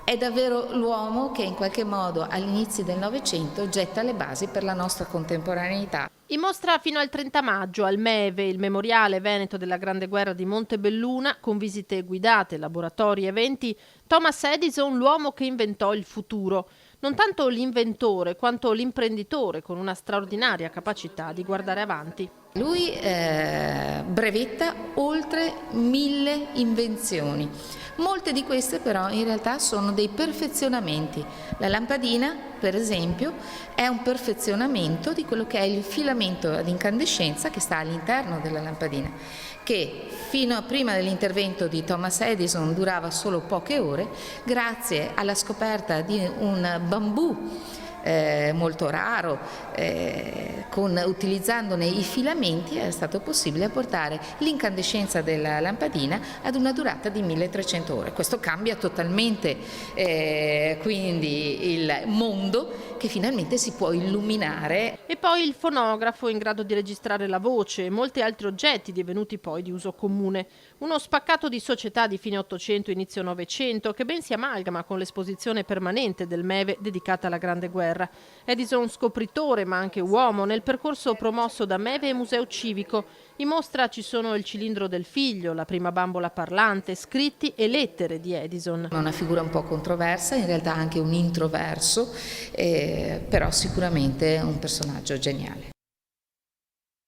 È davvero l'uomo che in qualche modo all'inizio del Novecento getta le basi per la nostra contemporaneità. In mostra fino al 30 maggio al MEVE, il Memoriale Veneto della Grande Guerra di Montebelluna, con visite guidate, laboratori e eventi, Thomas Edison, l'uomo che inventò il futuro. Non tanto l'inventore quanto l'imprenditore, con una straordinaria capacità di guardare avanti. Lui brevetta oltre 1000 invenzioni. Molte di queste però in realtà sono dei perfezionamenti. La lampadina, per esempio, è un perfezionamento di quello che è il filamento ad incandescenza che sta all'interno della lampadina, che fino a prima dell'intervento di Thomas Edison durava solo poche ore, grazie alla scoperta di un bambù molto raro, utilizzandone i filamenti è stato possibile portare l'incandescenza della lampadina ad una durata di 1300 ore. Questo cambia totalmente quindi il mondo, che finalmente si può illuminare. E poi il fonografo in grado di registrare la voce e molti altri oggetti divenuti poi di uso comune. Uno spaccato di società di fine Ottocento, inizio Novecento, che ben si amalgama con l'esposizione permanente del MEVE dedicata alla Grande Guerra. Edison scopritore ma anche uomo nel percorso promosso da MEVE e Museo Civico. In mostra ci sono il cilindro del figlio, la prima bambola parlante, scritti e lettere di Edison. È una figura un po' controversa, in realtà anche un introverso, però sicuramente un personaggio geniale.